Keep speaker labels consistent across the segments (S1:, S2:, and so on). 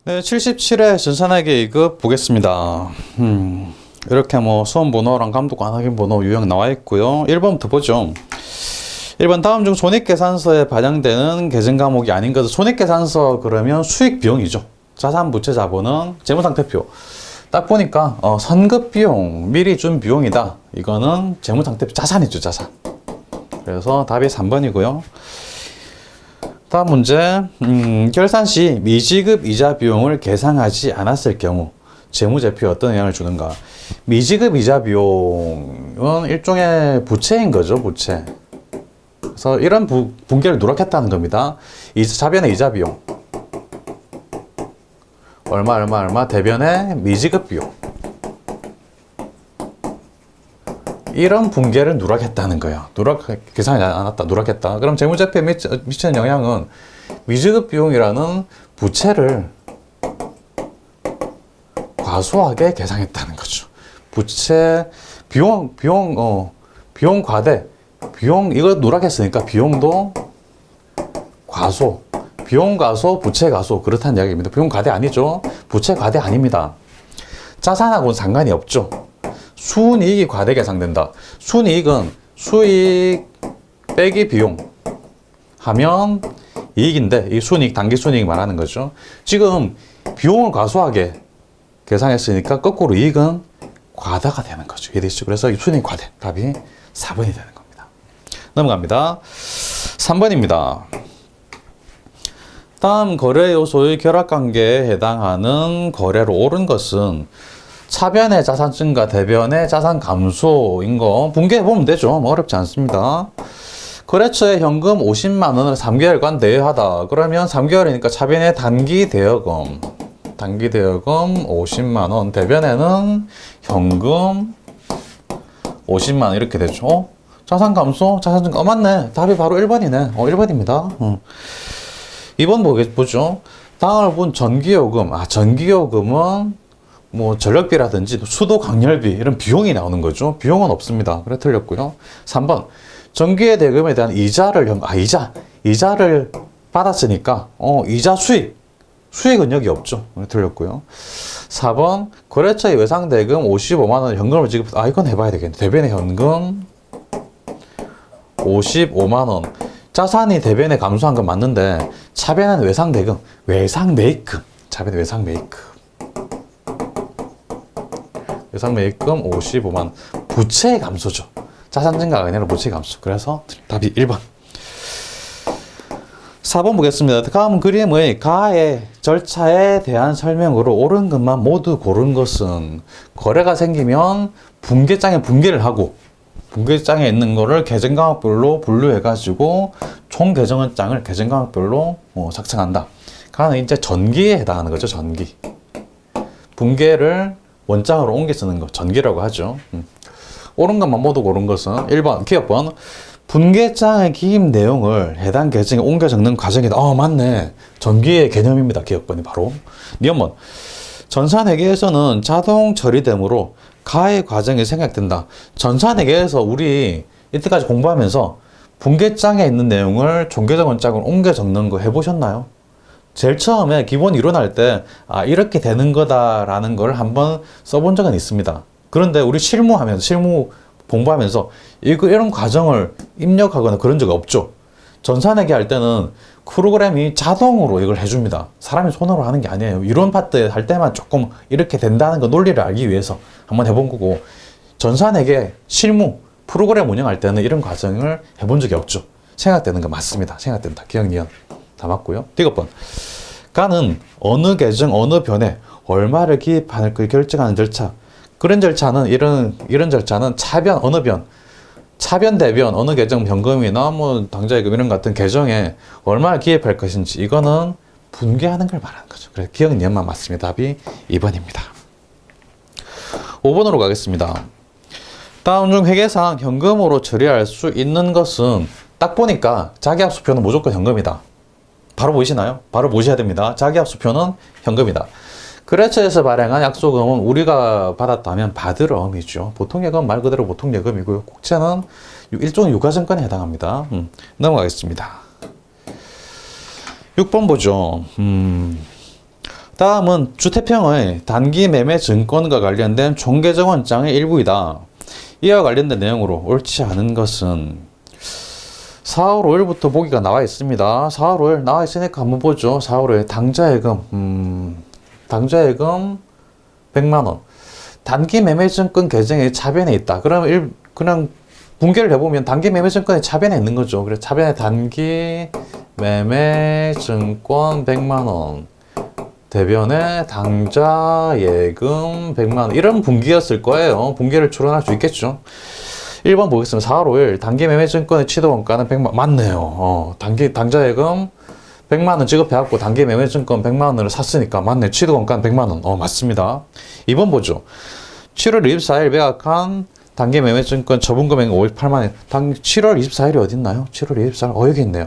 S1: 네, 77회 전산회계이급 보겠습니다. 이렇게 뭐 수험 번호랑 감독 안 확인 번호 유형 나와 있고요. 1번부터 보죠. 1번 다음 중 손익계산서에 반영되는 계정 과목이 아닌 것은 손익계산서 그러면 수익 비용이죠. 자산 부채 자본은 재무상태표. 딱 보니까 선급 비용 미리 준 비용이다. 이거는 재무상태표 자산이죠, 자산. 그래서 답이 3번이고요. 다음 문제, 결산 시 미지급 이자 비용을 계상하지 않았을 경우 재무제표에 어떤 영향을 주는가? 미지급 이자 비용은 일종의 부채인 거죠, 부채. 그래서 이런 분기를 누락했다는 겁니다. 자변의 이자 비용. 얼마, 대변의 미지급 비용. 이런 분계를 누락했다는 거예요. 계산하지 않았다, 누락했다. 그럼 재무제표에 미치는 영향은 미지급 비용이라는 부채를 과소하게 계상했다는 거죠. 부채, 비용 과대, 이거 누락했으니까 비용도 과소, 비용 과소, 부채 과소, 그렇다는 이야기입니다. 비용 과대 아니죠. 부채 과대 아닙니다. 자산하고는 상관이 없죠. 순이익이 과대 계상된다. 순이익은 수익 빼기 비용 하면 이익인데, 이 순이익, 단기 순이익 말하는 거죠. 지금 비용을 과소하게 계상했으니까 거꾸로 이익은 과다가 되는 거죠. 이해되시죠? 그래서 이 순이익 과대, 답이 4번이 되는 겁니다. 넘어갑니다. 3번입니다. 다음 거래 요소의 결합관계에 해당하는 거래로 옳은 것은 차변의 자산 증가, 대변의 자산 감소인 거 분개해보면 되죠. 뭐 어렵지 않습니다. 거래처에 현금 50만 원을 3개월간 대여하다. 그러면 3개월이니까 차변의 단기 대여금 50만 원, 대변에는 현금 50만 원 이렇게 되죠. 자산 감소, 자산 증가. 맞네. 답이 바로 1번이네. 1번입니다. 2번 보죠. 다음을 본 전기요금. 전기요금은 뭐 전력비라든지 수도 강열비 이런 비용이 나오는 거죠. 비용은 없습니다. 그래 틀렸고요. 3번 전기의 대금에 대한 이자를 받았으니까 이자 수익은 여기 없죠. 그래 틀렸고요. 4번 거래처의 외상 대금 55만 원 현금을 이건 해봐야 되겠네. 대변의 현금 55만 원. 자산이 대변에 감소한 건 맞는데 차변은 외상 대금, 외상 매입금. 차변의 외상 매입금. 외상 매입금 55만 원. 부채 감소죠. 자산 증가가 아니라 부채 감소. 그래서 답이 1번. 4번 보겠습니다. 다음 그림의 가해 절차에 대한 설명으로 옳은 것만 모두 고른 것은 거래가 생기면 분계장에 분계를 하고 분계장에 있는 거를 계정과목별로 분류해가지고 총 계정장을 계정과목별로 작성한다. 가는 이제 전기에 해당하는 거죠. 전기. 분계를 원장으로 옮겨 쓰는 거 전기라고 하죠. 옳은 것만 모두 고른 것은 1번 기억번 분계장의 기입 내용을 해당 계정에 옮겨 적는 과정이다. 맞네. 전기의 개념입니다. 기억번이 바로. 니은번 전산회계에서는 자동 처리되므로 가해 과정이 생략된다. 전산회계에서 우리 이때까지 공부하면서 분계장에 있는 내용을 종계정 원장으로 옮겨 적는 거 해보셨나요? 제일 처음에 기본 이론할 때 이렇게 되는 거다라는 걸 한번 써본 적은 있습니다. 그런데 우리 실무 공부하면서 이런 과정을 입력하거나 그런 적 없죠. 전산회계 할 때는 프로그램이 자동으로 이걸 해줍니다. 사람이 손으로 하는 게 아니에요. 이론 파트 할 때만 조금 이렇게 된다는 거 논리를 알기 위해서 한번 해본 거고, 전산회계 실무 프로그램 운영할 때는 이런 과정을 해본 적이 없죠. 생각되는 거 맞습니다. 생각된다. 기억 니은 다 맞고요. 이것번 가는 어느 계정 어느 변에 얼마를 기입하는 그 결정하는 절차. 그런 절차는 이런 절차는 차변 어느 변, 차변 대변 어느 계정 현금이나 뭐 당좌예금 이런 같은 계정에 얼마를 기입할 것인지 이거는 분계하는 걸 말하는 거죠. 그래서 기억 니은만 맞습니다. 답이 2번입니다. 5번으로 가겠습니다. 다음 중 회계상 현금으로 처리할 수 있는 것은 딱 보니까 자기합수표는 무조건 현금이다. 바로 보이시나요? 바로 보셔야 됩니다. 자기합수표는 현금이다. 거래처에서 발행한 약속금은 우리가 받았다면 받을 어음이죠. 보통예금 말 그대로 보통예금이고요. 국채는 일종의 유가증권에 해당합니다. 넘어가겠습니다. 6번 보죠. 다음은 주태평의 단기 매매 증권과 관련된 종계정원장의 일부이다. 이와 관련된 내용으로 옳지 않은 것은 4월 5일부터 보기가 나와 있습니다. 4월 5일 나와 있으니까 한번 보죠. 4월 5일 당좌예금, 당좌예금 100만원. 단기 매매증권 계정에 차변에 있다. 그럼 그냥 분개를 해보면 단기 매매증권이 차변에 있는 거죠. 그래서 차변에 단기 매매증권 100만원. 대변에 당좌예금 100만원. 이런 분기였을 거예요. 분기를 추론할 수 있겠죠. 1번 보겠습니다. 4월 5일 단기 매매증권의 취득원가는 100만 맞네요. 당좌예금 100만원 지급해갖고 단기 매매증권 100만원을 샀으니까 맞네. 취득원가는 100만원. 맞습니다. 2번 보죠. 7월 24일 매각한 단기 매매증권 처분금액 58만원. 7월 24일이 어딨나요? 7월 24일. 여기 있네요.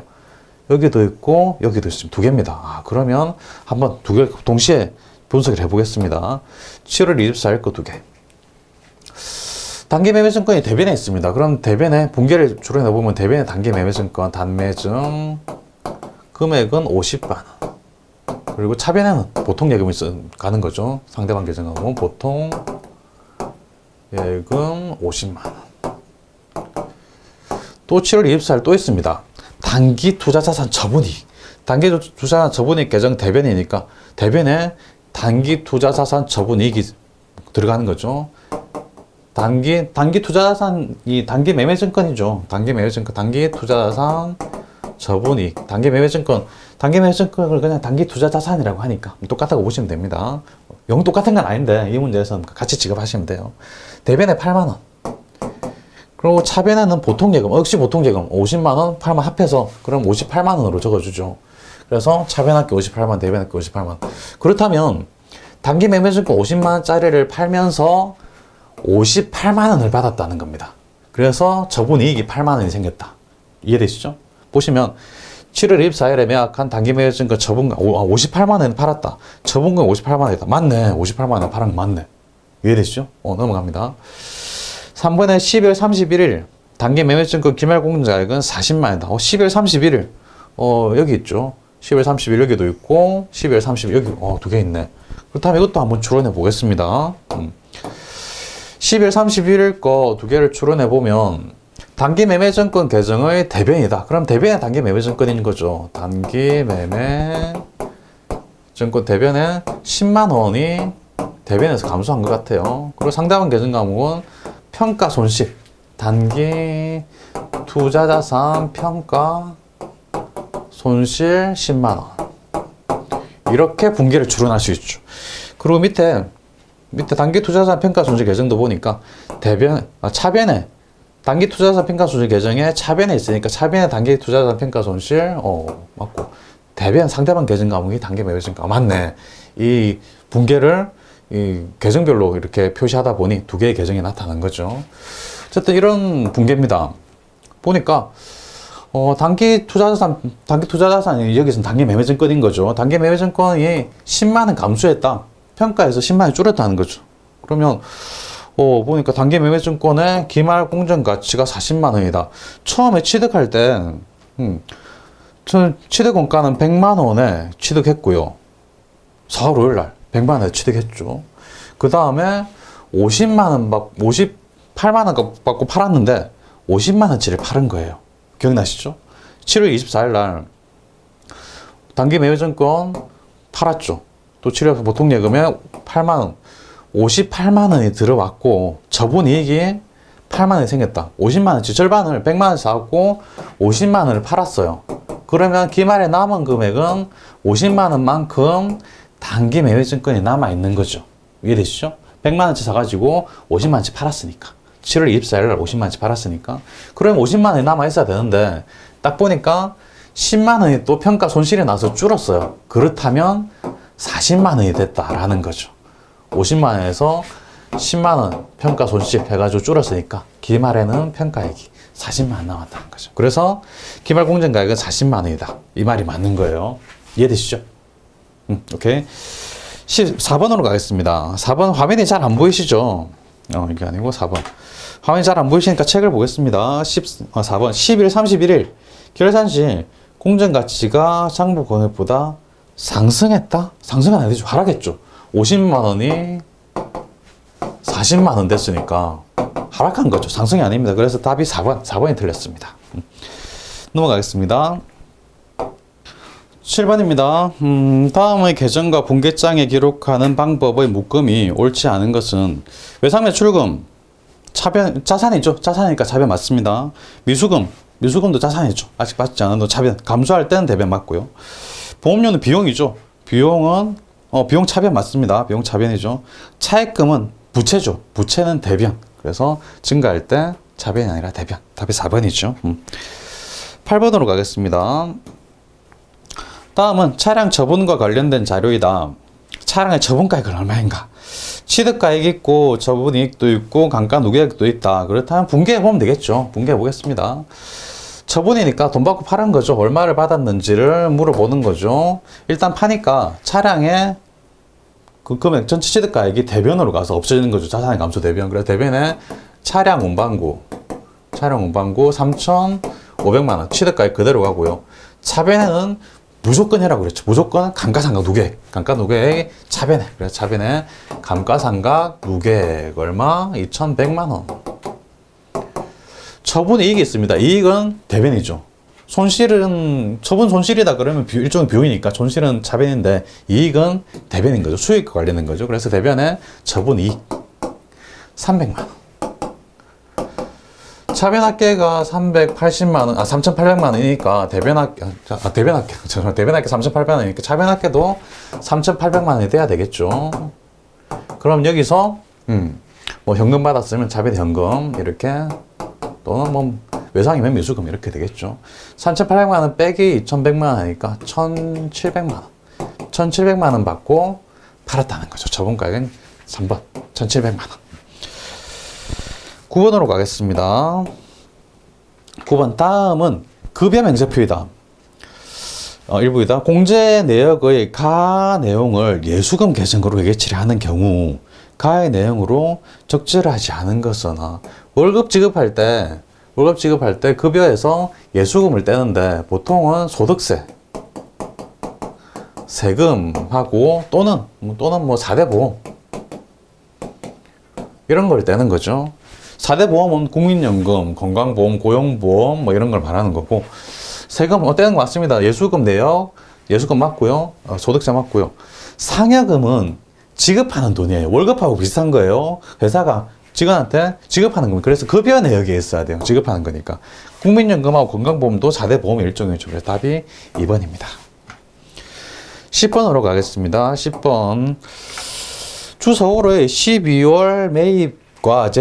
S1: 여기도 있고 여기도 있습니다. 두 개입니다. 그러면 한번 두 개 동시에 분석을 해보겠습니다. 7월 24일 거 두 개. 단기 매매증권이 대변에 있습니다. 그럼 대변에 분개를 추론해보면 대변에 단기 매매증권 단매증 금액은 50만원. 그리고 차변에는 보통 예금이 가는 거죠. 상대방 계정하고 보통 예금 50만원. 또 7월 24일 또 있습니다. 단기 투자자산 처분이익. 단기 투자자산 처분이익 계정 대변이니까 대변에 단기 투자자산 처분이익이 들어가는 거죠. 단기 투자자산이 단기 매매증권이죠. 단기 매매증권, 단기 투자자산 처분이익. 단기 매매증권을 그냥 단기 투자자산이라고 하니까 똑같다고 보시면 됩니다. 영 똑같은 건 아닌데 이 문제에서는 같이 지급하시면 돼요. 대변에 8만원. 그리고 차변에는 보통예금, 역시 보통예금 50만원, 8만 합해서 그럼 58만원으로 적어주죠. 그래서 차변학기 58만원, 대변학기 58만원. 그렇다면 단기 매매증권 50만원짜리를 팔면서 58만원을 받았다는 겁니다. 그래서 처분이익이 8만원이 생겼다. 이해되시죠? 보시면 7월 24일에 매각한 단기 매매증권 처분금 58만원에 팔았다. 처분금 58만원이다. 맞네. 58만원에 팔은 거 맞네. 이해되시죠? 넘어갑니다. 3번에 12월 31일 단기 매매증권 기말공정자액은 40만원이다. 12월 31일 여기 있죠. 12월 30일 여기도 있고 12월 30일 여기 두 개 있네. 그렇다면 이것도 한번 추론해 보겠습니다. 12월 31일 거 두 개를 추론해 보면 단기 매매증권 계정의 대변이다. 그럼 대변에 단기 매매증권인 거죠. 단기 매매증권 대변에 10만원이 대변에서 감소한 것 같아요. 그리고 상대방 계정 과목은 평가 손실, 단기 투자자산 평가 손실 10만원. 이렇게 분기를 추론할 수 있죠. 그리고 밑에 단기 투자자산 평가 손실 계정도 보니까 차변에 단기 투자자산 평가 손실 계정에 차변에 있으니까 차변에 단기 투자자산 평가 손실 맞고 대변 상대방 계정 과목이 단기 매매증권 맞네. 이 분계를 이 계정별로 이렇게 표시하다 보니 두 개의 계정이 나타난 거죠. 어쨌든 이런 분계입니다. 보니까 단기 투자자산이 여기서는 단기 매매증권인 거죠. 단기 매매증권이 10만원 감소했다. 평가에서 10만원이 줄었다는 거죠. 그러면 보니까 단기 매매증권의 기말 공정 가치가 40만원이다. 처음에 취득할 때 저는 취득 원가는 100만원에 취득했고요. 4월 5일날 100만원에 취득했죠. 그 다음에 58만원 받고 팔았는데 50만원치를 팔은 거예요. 기억나시죠? 7월 24일날 단기 매매증권 팔았죠. 또 7월 보통예금에 8만원 58만원이 들어왔고 처분이익이 8만원이 생겼다. 50만원치 절반을 100만원 사갖고 50만원을 팔았어요. 그러면 기말에 남은 금액은 50만원만큼 단기 매매증권이 남아있는 거죠. 이해되시죠? 100만원치 사가지고 50만원치 팔았으니까. 7월 24일날 50만원치 팔았으니까. 그러면 50만원이 남아있어야 되는데 딱 보니까 10만원이 또 평가 손실이 나서 줄었어요. 그렇다면 40만원이 됐다라는 거죠. 50만원에서 10만원 평가 손실 해가지고 줄었으니까 기말에는 평가액이 40만원 남았다는 거죠. 그래서 기말 공정가액은 40만원이다. 이 말이 맞는 거예요. 이해되시죠? 오케이. 4번으로 가겠습니다. 4번 화면이 잘 안 보이시죠? 이게 아니고 4번. 화면이 잘 안 보이시니까 책을 보겠습니다. 4번. 11월 31일 결산 시 공정가치가 장부 금액보다 상승했다? 상승은 아니죠. 하락했죠. 50만 원이 40만 원 됐으니까 하락한 거죠. 상승이 아닙니다. 그래서 답이 4번이 틀렸습니다. 넘어가겠습니다. 7번입니다. 다음의 계정과 분계장에 기록하는 방법의 묶음이 옳지 않은 것은 외상매출금, 차변, 자산이죠. 자산이니까 차변 맞습니다. 미수금도 자산이죠. 아직 받지 않아도 차변, 감소할 때는 대변 맞고요. 보험료는 비용이죠. 비용 차변 맞습니다. 비용 차변이죠. 차액금은 부채죠. 부채는 대변. 그래서 증가할 때 차변이 아니라 대변. 답이 4번이죠. 8번으로 가겠습니다. 다음은 차량 처분과 관련된 자료이다. 차량의 처분가액은 얼마인가? 취득가액이 있고 처분이익도 있고 감가누계액도 있다. 그렇다면 분개해 보면 되겠죠. 분개해 보겠습니다. 처분이니까 돈 받고 파는 거죠. 얼마를 받았는지를 물어보는 거죠. 일단 파니까 차량의 그 금액 전체 취득가액이 대변으로 가서 없어지는 거죠. 자산의 감소 대변. 그래서 대변에 차량 운반구 3,500만 원 취득가액 그대로 가고요. 차변에는 무조건 해라고 그랬죠. 무조건 감가상각 누계액 차변에. 그래서 차변에 감가상각 누계액 얼마? 2,100만 원. 처분 이익이 있습니다. 이익은 대변이죠. 손실은 처분 손실이다 그러면 일종의 비용이니까 손실은 차변인데 이익은 대변인 거죠. 수익과 관련된 거죠. 그래서 대변에 처분 이익 300만 원. 차변합계가 3,800만 원이니까 대변합계 3,800만 원이니까 차변합계도 3,800만 원이 돼야 되겠죠. 그럼 여기서 뭐 현금 받았으면 차변 현금 이렇게 또는 뭐 외상이면 미수금 이렇게 되겠죠. 3,800만 원 빼기 2,100만 원 하니까 1,700만 원. 1,700만 원 받고 팔았다는 거죠. 처분가액은 3번 1,700만 원. 9번으로 가겠습니다. 9번 다음은 급여 명세표이다. 일부이다. 공제 내역의 가 내용을 예수금 계정으로 예치를 하는 경우 가의 내용으로 적재를 하지 않은 것은 월급 지급할 때 급여에서 예수금을 떼는데 보통은 소득세, 세금하고 또는 뭐 4대 보험 이런 걸 떼는 거죠. 4대 보험은 국민연금, 건강보험, 고용보험 뭐 이런 걸 말하는 거고 세금 떼는 거 맞습니다. 예수금 내역, 예수금 맞고요. 소득세 맞고요. 상여금은 지급하는 돈이에요. 월급하고 비슷한 거예요. 회사가 직원한테 지급하는 겁니다. 그래서 급여 내역에 있어야 돼요. 지급하는 거니까. 국민연금하고 건강보험도 4대 보험의 일종이죠. 그래서 답이 2번입니다. 10번으로 가겠습니다. 10번. 주서울의 12월 매입과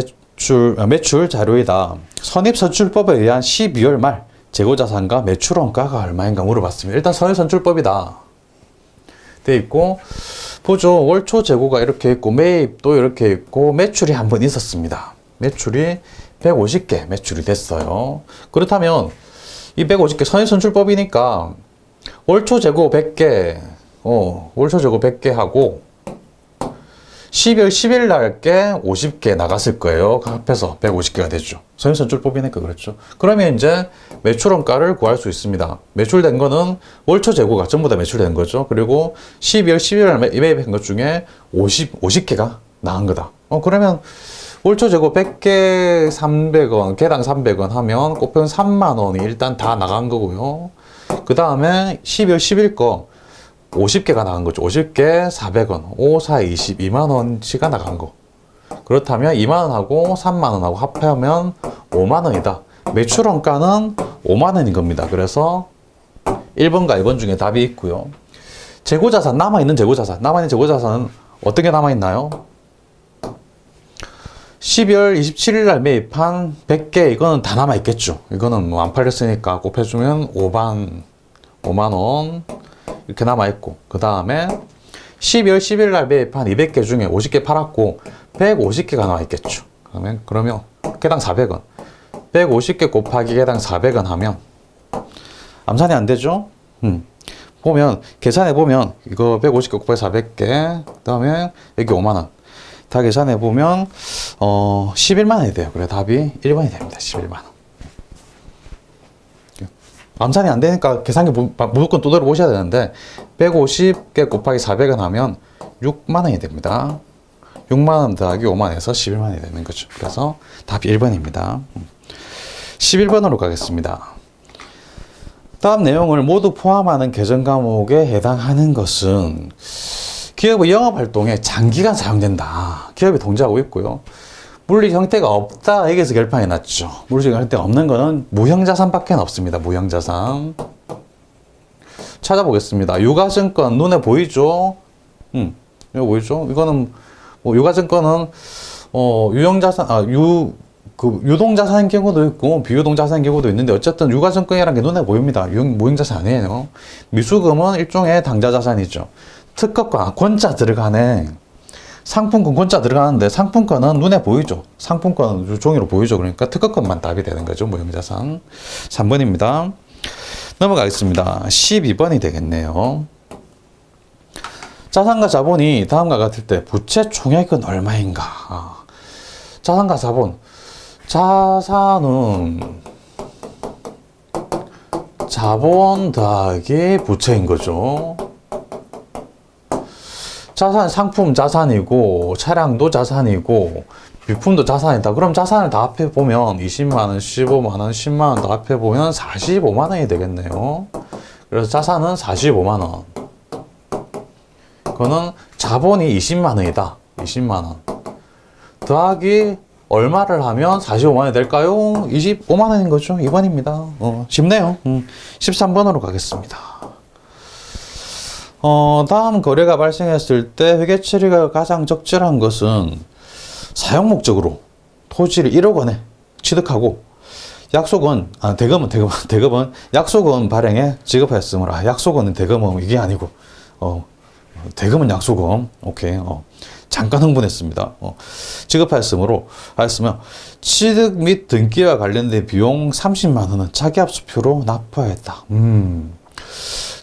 S1: 매출 자료이다. 선입선출법에 의한 12월 말 재고자산과 매출원가가 얼마인가 물어봤습니다. 일단 선입선출법이다. 돼 있고 보죠. 월초 재고가 이렇게 있고 매입도 이렇게 있고 매출이 한 번 있었습니다. 매출이 150개 매출이 됐어요. 그렇다면 이 150개 선입선출법이니까 월초 재고 100개 월초 재고 100개 하고 12월 10일 날께 50개 나갔을 거예요. 합해서 150개가 되죠. 선입선출법이니까 그렇죠. 그러면 이제 매출원가를 구할 수 있습니다. 매출된 거는 월초 재고가 전부 다 매출된 거죠. 그리고 12월 11일 날 매입한 것 중에 50개가 나간 거다. 그러면 월초 재고 100개 300원, 개당 300원 하면 곱하면 3만 원이 일단 다 나간 거고요. 그 다음에 12월 10일 거 50개가 나간 거죠. 50개 400원, 5, 4, 20, 2만 원치가 나간 거. 그렇다면 2만 원하고 3만 원하고 합하면 5만 원이다. 매출원가는 5만 원인 겁니다. 그래서 1번과 2번 중에 답이 있고요. 재고자산, 남아있는 재고자산은 어떤 게 남아있나요? 12월 27일 날 매입한 100개 이거는 다 남아있겠죠. 이거는 뭐 안 팔렸으니까 곱해주면 5만 원 이렇게 남아있고 그 다음에 12월 10일 날 매입한 200개 중에 50개 팔았고 150개가 남아있겠죠. 그러면 개당 400원 150개 곱하기 개당 400원 하면 암산이 안 되죠? 보면 계산해 보면 이거 150개 곱하기 400개 그 다음에 여기 5만원 다 계산해 보면 11만 원이 돼요. 그래 답이 1번이 됩니다. 11만 원. 암산이 안 되니까 계산기 무조건 두드려 보셔야 되는데 150개 곱하기 400원 하면 6만 원이 됩니다. 6만 원 더하기 5만 원에서 11만 원이 되는 거죠. 그래서 답이 1번입니다. 11번으로 가겠습니다. 다음 내용을 모두 포함하는 계정 과목에 해당하는 것은 기업의 영업활동에 장기간 사용된다. 기업이 통제하고 있고요. 물리 형태가 없다. 여기서 결판이 났죠. 물리 형태가 없는 거는 무형자산밖에 없습니다. 무형자산. 찾아보겠습니다. 유가증권 눈에 보이죠? 이거 보이죠? 이거는 뭐 유가증권은 유형자산, 유동자산인 경우도 있고 비유동자산인 경우도 있는데 어쨌든 유가증권이라는 게 눈에 보입니다. 무형자산 아니에요. 미수금은 일종의 당좌자산이죠. 특허권, 권자 들어가네. 상품권 권자 들어가는데 상품권은 눈에 보이죠. 상품권은 종이로 보이죠. 그러니까 특허권만 답이 되는 거죠. 무형자산. 3번입니다. 넘어가겠습니다. 12번이 되겠네요. 자산과 자본이 다음과 같을 때 부채 총액은 얼마인가? 자산과 자본. 자산은 자본 더하기 부채인 거죠. 자산, 상품 자산이고, 차량도 자산이고, 비품도 자산이다. 그럼 자산을 다 합해보면 20만원, 15만원, 10만원 다 합해보면 45만원이 되겠네요. 그래서 자산은 45만원. 그거는 자본이 20만원이다. 20만원. 더하기 얼마를 하면 45만원이 될까요? 25만원인 거죠. 2번입니다. 쉽네요. 13번으로 가겠습니다. 다음 거래가 발생했을 때 회계 처리가 가장 적절한 것은 사용 목적으로 토지를 1억 원에 취득하고 약속은 대금은 약속은 발행에 지급하였으므로 약속은 대금은 이게 아니고 대금은 약속은 오케이 잠깐 흥분했습니다. 지급하였으므로 하였으며 취득 및 등기와 관련된 비용 30만 원은 자기압수표로 납부하였다.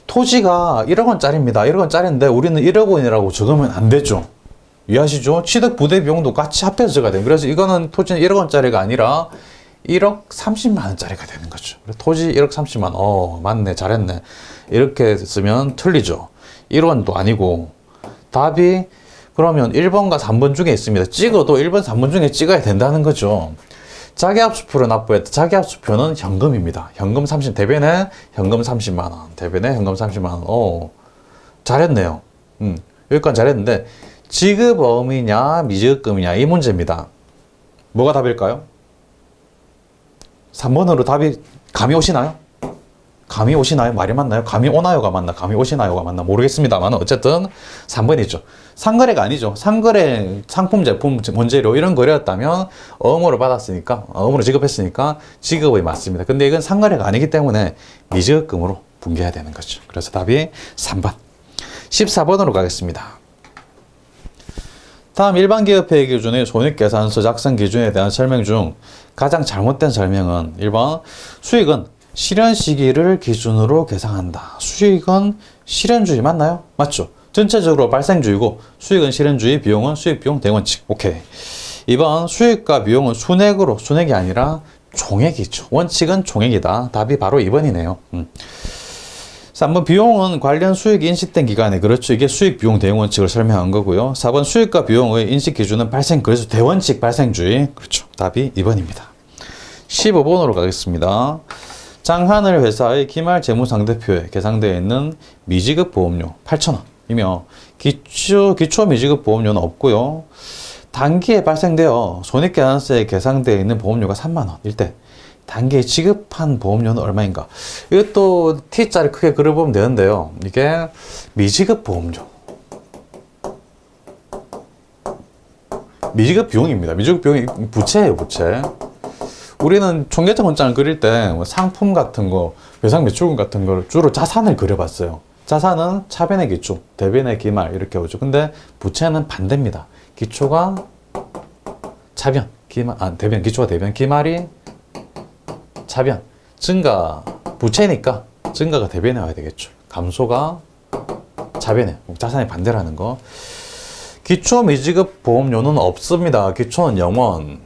S1: 토지가 1억 원짜리입니다. 1억 원짜리인데 우리는 1억 원이라고 적으면 안 되죠. 이해하시죠? 취득 부대 비용도 같이 합해서 적어야 돼요. 그래서 이거는 토지는 1억 원짜리가 아니라 1억 30만 원짜리가 되는 거죠. 토지 1억 30만 원. 맞네. 잘했네. 이렇게 쓰면 틀리죠. 1원도 아니고 답이 그러면 1번과 3번 중에 있습니다. 찍어도 1번, 3번 중에 찍어야 된다는 거죠. 자기압수표로 납부했다. 자기압수표는 현금입니다. 현금 30, 대변에 현금 30만원. 대변에 현금 30만원. 잘했네요. 여기까지 잘했는데, 지급어음이냐, 미지급금이냐, 이 문제입니다. 뭐가 답일까요? 3번으로 답이 감이 오시나요? 감이 오시나요? 말이 맞나요? 감이 오나요가 맞나? 감이 오시나요가 맞나? 모르겠습니다만 어쨌든 3번이죠. 상거래가 아니죠. 상거래, 상품, 제품, 원재료 이런 거래였다면 어음으로 받았으니까, 어음으로 지급했으니까 지급이 맞습니다. 근데 이건 상거래가 아니기 때문에 미지급금으로 분개해야 되는 거죠. 그래서 답이 3번. 14번으로 가겠습니다. 다음 일반기업회계 기준의 손익계산서 작성 기준에 대한 설명 중 가장 잘못된 설명은 1번 수익은 실현 시기를 기준으로 계산한다. 수익은 실현주의 맞나요? 맞죠? 전체적으로 발생주의고 수익은 실현주의, 비용은 수익비용 대원칙. 오케이. 2번 수익과 비용은 순액이 아니라 총액이죠. 원칙은 총액이다. 답이 바로 2번이네요. 3번 비용은 관련 수익이 인식된 기간에 그렇죠. 이게 수익, 비용, 대응 원칙을 설명한 거고요. 4번 수익과 비용의 인식 기준은 발생, 그래서 대원칙 발생주의. 그렇죠. 답이 2번입니다. 15번으로 가겠습니다. 장하늘 회사의 기말 재무상대표에 계상되어 있는 미지급 보험료 8,000원이며 기초 미지급 보험료는 없고요. 단기에 발생되어 손익계산서에 계상되어 있는 보험료가 3만원일 때 단기에 지급한 보험료는 얼마인가? 이것도 T자를 크게 그려보면 되는데요. 이게 미지급 보험료. 미지급 비용입니다. 미지급 비용이 부채예요, 부채. 우리는 총계적 원장을 그릴 때 상품 같은 거, 배상 매출금 같은 걸 주로 자산을 그려봤어요. 자산은 차변의 기초, 대변의 기말 이렇게 오죠. 근데 부채는 반대입니다. 기초가 차변, 대변, 기초가 대변, 기말이 차변. 증가, 부채니까 증가가 대변에 와야 되겠죠. 감소가 차변에, 자산의 반대라는 거. 기초 미지급 보험료는 없습니다. 기초는 0원.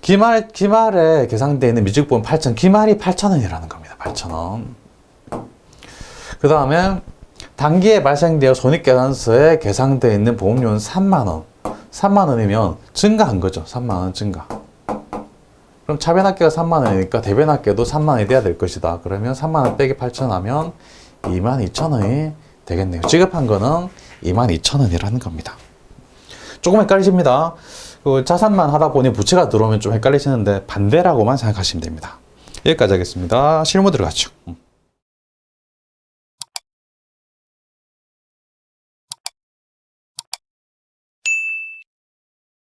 S1: 기말에 계산되어 있는 미적분 8천, 기말이 8,000원이라는 겁니다. 8,000원. 그 다음에 단기에 발생되어 손익계산서에 계산되어 있는 보험료는 3만원. 3만원이면 증가한 거죠. 3만원 증가. 그럼 차변합계가 3만원이니까 대변합계도 3만원이 돼야 될 것이다. 그러면 3만원 빼기 8,000원 하면 22,000원이 되겠네요. 지급한 거는 22,000원이라는 겁니다. 조금 헷갈리십니다. 그 자산만 하다 보니 부채가 들어오면 좀 헷갈리시는데 반대라고만 생각하시면 됩니다. 여기까지 하겠습니다. 실무 들어가죠.